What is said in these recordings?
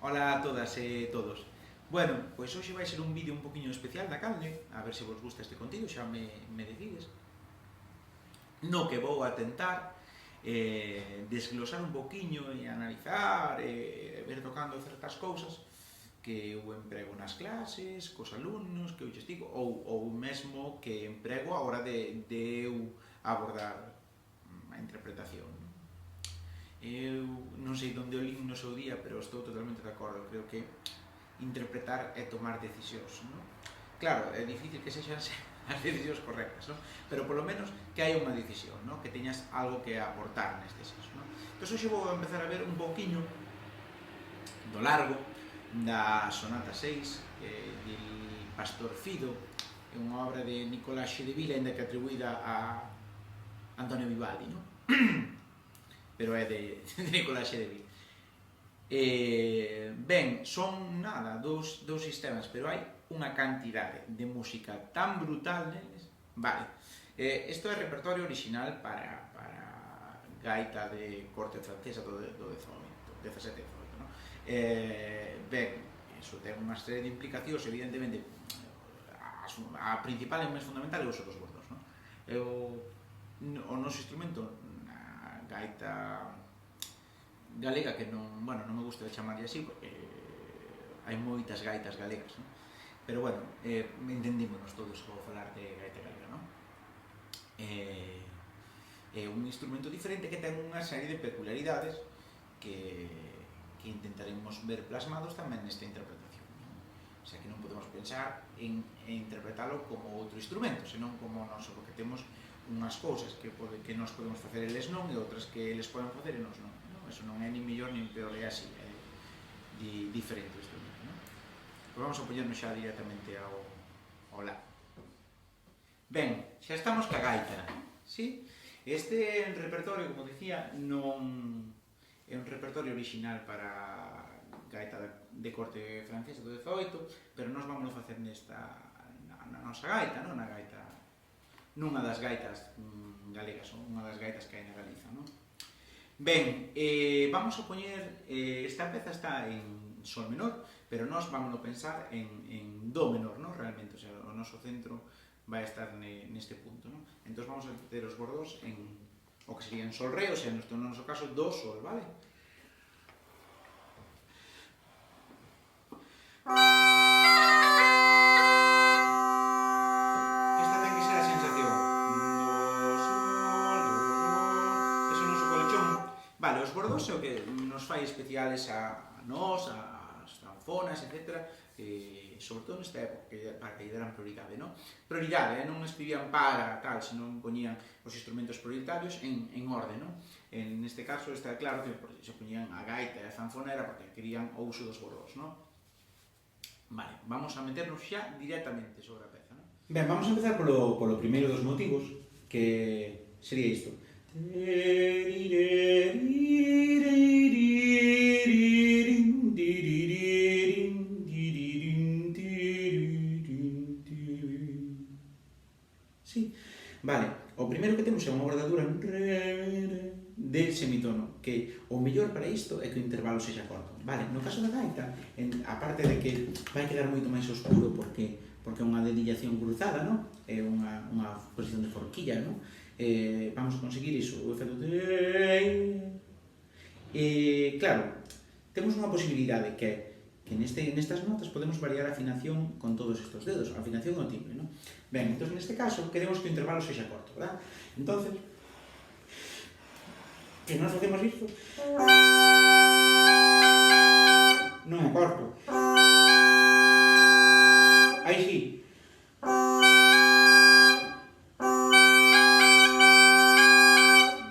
Ola a todas e todos. Bueno, pois hoxe vai ser un vídeo un poquinho especial da canle, a ver se vos gusta este contido, xa me decides. No que vou a tentar desglosar un poquinho e analizar ver tocando certas cousas que eu emprego nas clases, cos alumnos, que eu lles digo, ou mesmo que emprego a hora de eu abordar a interpretación. Eu non sei onde o lin no seu día, pero estou totalmente de acordo. Creo que interpretar é tomar decisións, non? Claro, é difícil que sexan as decisións correctas, non? Pero polo menos que hai unha decisión, non? Que teñas algo que aportar neste senso, non? Entón, hoxe vou empezar a ver un pouquiño do largo da Sonata 6 de Pastor Fido, é unha obra de Nicolás Xedevila, ainda que atribuída a Antonio Vivaldi, non? Pero é de Nicolás Xedevila. Ben, son nada, dous sistemas, pero hai unha cantidade de música tan brutal neles. Vale, isto é repertorio original para gaita de corte francesa do 17 e 18, non? Ben, iso ten unha serie de implicacións, evidentemente, a principal e máis fundamental é o uso dos bordos, non? O noso instrumento, a gaita galega, que non me gusta de chamarlle así, porque hai moitas gaitas galegas, non? Pero bueno, entendímonos todos ao falar de gaita galega, non? É un instrumento diferente que ten unha serie de peculiaridades que intentaremos ver plasmados tamén nesta interpretación, non? O sea, que non podemos pensar en interpretalo como outro instrumento, senón como noso, porque temos unhas cousas que nós podemos facer eles non e outras que eles poden facer e nós non. Eso non é ni mellor nin peor, é así, é diferente o instrumento, non? Pois vamos a poñernos xa directamente ao lado. Ben, xa estamos ca gaita, sí? Este repertorio, como dicía, non é un repertorio original para gaita de corte francesa do 18, pero nós vamos a facer na nosa gaita, non? Na gaita, nunha das gaitas galegas, ou unha das gaitas que hai na Galiza, non? Ben, vamos a poñer, esta peza está en sol menor, pero nós vamos a pensar en do menor, non? Realmente, o sea, o noso centro vai estar neste punto, non? Entón vamos a ter os bordos en o que sería en sol re, o sea, no noso caso do sol, vale? Esta ten que ser a sensación do sol, ese noso colchón. Vale, os bordos é o que nos fai especiales a nós, as zanfonas, etc. Sobre todo nesta época, para que lle deran prioridade, non? Prioridade, non escribían para tal, senón poñían os instrumentos prioritarios en orde, non? Neste caso está claro que se poñían a gaita e a zanfona era porque querían o uso dos bordos, non? Vale, vamos a meternos xa directamente sobre a peza, non? Ben, vamos a empezar polo primeiro dos motivos, que sería isto. Sí, vale, o primeiro que temos é unha bordadura de semitono, que o mellor para isto é que o intervalo sexa corto. Vale, no caso da gaita, a parte de que vai quedar moito máis oscuro porque é unha dedillación cruzada, non? É unha posición de forquilla, non? Vamos a conseguir iso, o efecto de... Claro, temos unha posibilidade que nestas notas podemos variar a afinación con todos estes dedos, a afinación o timbre, non? Ben, entón neste caso queremos que o intervalo sexa corto, verdad? Entonces, que nós facemos isto non é corto. Aí sí.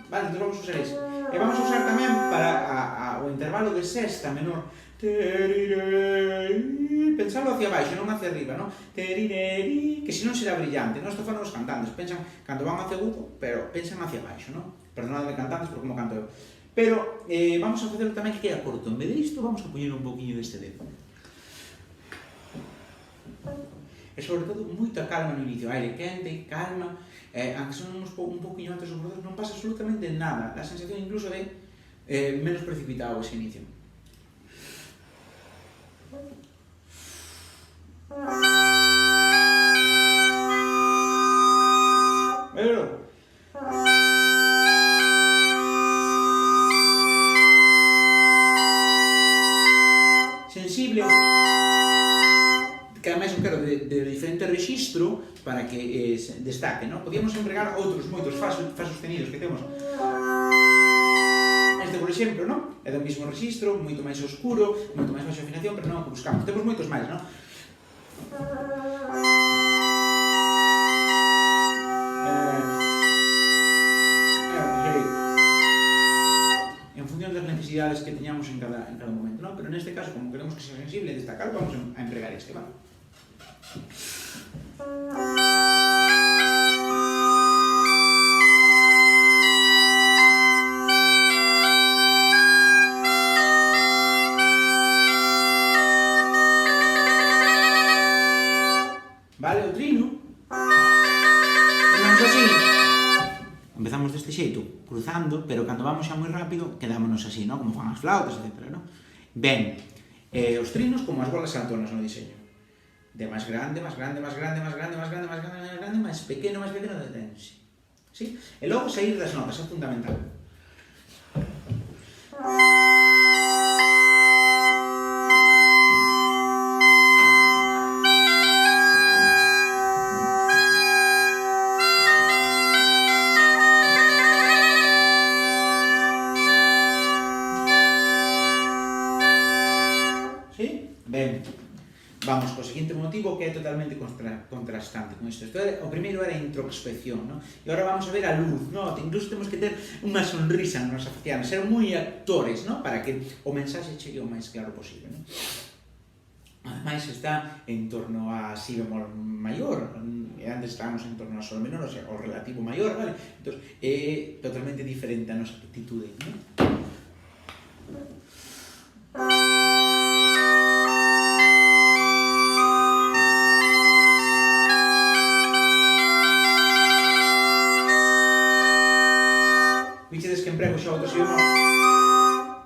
Vale, entón vamos a usar ese. E vamos a usar tamén para o intervalo de sexta menor. Pensalo hacia baixo, non hacia arriba, non? Que senón será brillante, non? Isto fan os cantantes, pensan cando van hacia agudo, pero pensan hacia baixo, non? Perdonadme cantantes por como canto eu. Pero vamos a facer tamén que queda corto. En vez de isto, vamos a poñer un poquinho deste dedo. E sobre todo, moita calma no inicio, aire quente, calma, aunque son un poquinho antes os bordos, non pasa absolutamente nada. A sensación incluso de menos precipitado ese inicio. Pero sensible, que ademais eu quero de diferente rexistro para que se destaque, non? Podíamos empregar outros moitos fa sostenidos que temos. Este, por exemplo, non? É do mesmo rexistro, moito máis oscuro, moito máis baixa afinación, pero non é o que buscamos. Temos moitos máis, non? En función das necesidades que teñamos en cada momento, non? Pero neste caso, como queremos que sea sensible e destacar, vamos a empregar este, ¿vale? Vale, o trino. Empezamos así. Empezamos deste xeito, cruzando, pero cando vamos xa moi rápido, quedámonos así, ¿no? Como fan as flautas, etc., ¿no? Ben, os trinos como as bolas saltonas no diseño. De máis grande, máis grande, máis grande, máis grande, máis grande, máis grande, máis grande, máis pequeno, detense. ¿Sí? E logo sair das notas, é fundamental. Ben, vamos co seguinte motivo que é totalmente contrastante con isto. O primeiro era a introspección, ¿no? E agora vamos a ver a luz, ¿no? Incluso temos que ter unha sonrisa na nosa faciana, ser moi actores, ¿no? Para que o mensaxe chegue o máis claro posible, ¿no? Ademais está en torno a si bemol maior, e antes estábamos en torno a sol menor, o sea, o relativo maior, vale? Entón, é totalmente diferente a nosa actitude, ¿no? Vichedes que emprego xa outro si bemol?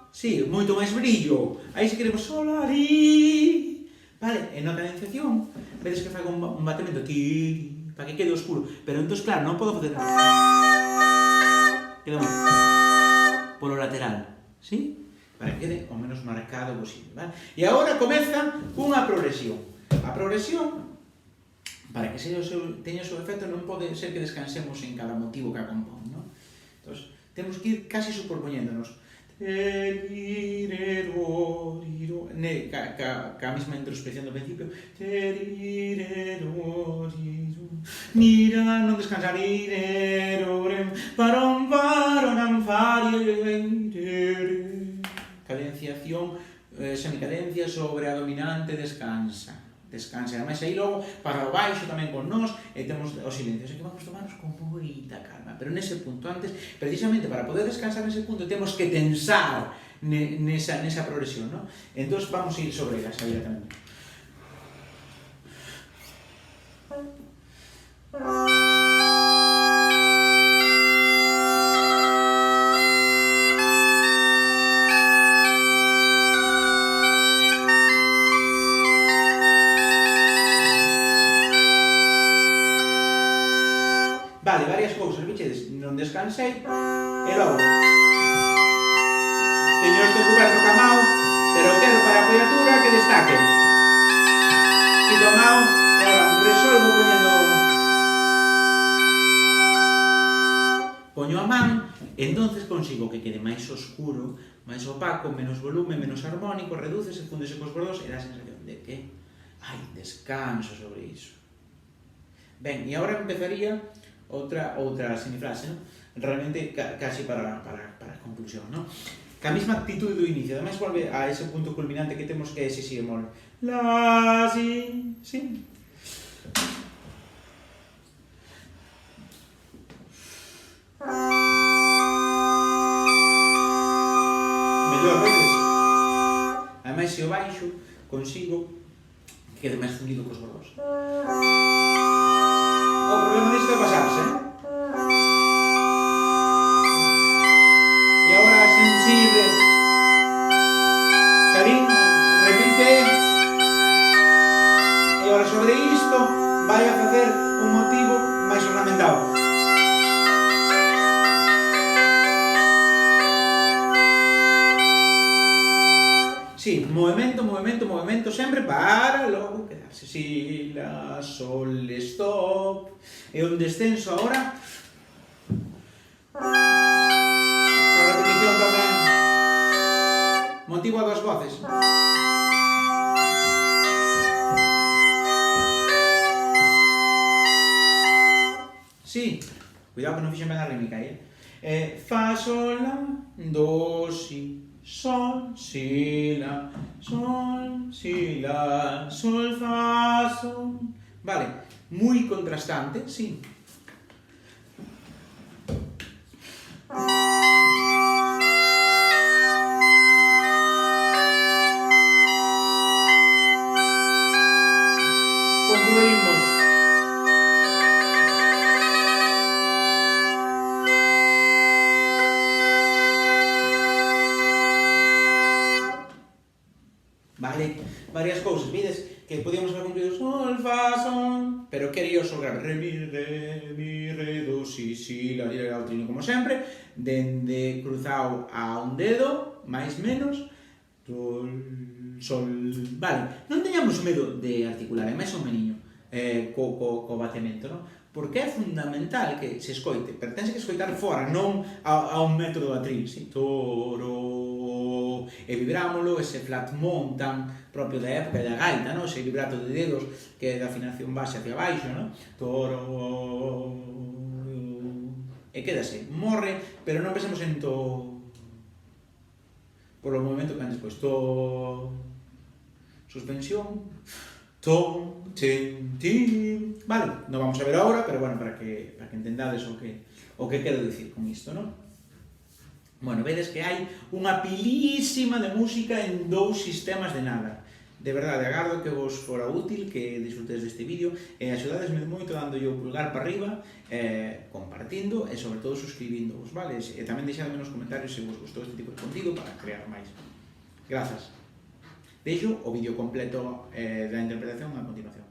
Sí, moito máis brillo. Aí se queremos solari. Vale, en nota de iniciación, vedes que fago un batemento ti, para que quede oscuro. Pero entón, claro, non podo facer quedamos polo lateral, ¿sí? Para que quede o menos marcado posible, vale? E agora comeza unha progresión. A progresión, para que teña o seu efecto, non pode ser que descansemos en cada motivo que a compón, non? Entón, temos que ir casi superpoñéndonos. Ca mesma introspección do principio. Mira, non descansar. Cadenciación, semicadencia sobre a dominante, descansa. Descansa, ademais aí logo para o baixo tamén con nós e temos o silencio, así que vamos tomarnos con moita calma, pero nese punto antes, precisamente para poder descansar nese punto temos que tensar nesa progresión, ¿no? Entón vamos a ir sobre ela, xa directamente. Vale, varias cousas, vichedes, non descansei, e logo teño este cuberto ca mao, pero quero para a apoiatura que destaque. Quito a mao, e agora resolvo poño a man, e entonces consigo que quede máis oscuro, máis opaco, menos volume, menos armónico, redúcese, fúndese cos bordos, e dá a sensación de que hai descanso sobre iso. Ben, e agora empezaría outra semifrase, ¿no? Realmente casi para a conclusión, ¿no? Que a mesma actitude do inicio, ademais volve a ese punto culminante que temos que é ese si bemol. La, si, si. Mellor, vedes? Ademais, se o baixo, consigo que quede máis fundido cos bordos. O problema disto é pasarse, ¿eh? E agora sensible. Sarín, repite. moito movimento sempre para logo quedarse. Si, la, sol, stop. E un descenso agora. A repetición tamén. Motivo a dos voces. Si. Cuidado que non fixen ben a rítmica aí, fa, sol, la, do, si, sol, si, la, sol, fa, sol. Vale, moi contrastante, si. Concluímos. Vale, varias cousas, vides? Que podíamos haber concluído sol, fa, sol, pero quería o sol grave, re, mi, re, do, si, la, o trino como sempre, dende cruzado a un dedo, máis menos, sol, vale, non teñamos medo de articular, é máis ou meniño, co batemento, non? Porque é fundamental que se escoite, pero tense que escoitar fora, non a un metro do atril, si, toro, e vibrámolo, ese flat mount tan propio da época da gaita, non? Ese vibrato de dedos que é da afinación base hacia baixo, non? Toro, e quédase, morre, pero non pensemos en to, por o movimento que antes, pois, to, suspensión, tom, tin, tin, vale, non vamos a ver agora, pero bueno, para que entendades o que quero dicir con isto, non? Bueno, vedes que hai unha pilísima de música en 2 sistemas de nada. De verdade, agardo que vos fora útil, que disfrutedes deste vídeo, e axudadesme moito dando o pulgar para arriba, compartindo e sobre todo suscribíndovos, vale? E tamén deixadme nos comentarios se vos gustou este tipo de contido para crear máis. Grazas. Deixo o vídeo completo da interpretación a continuación.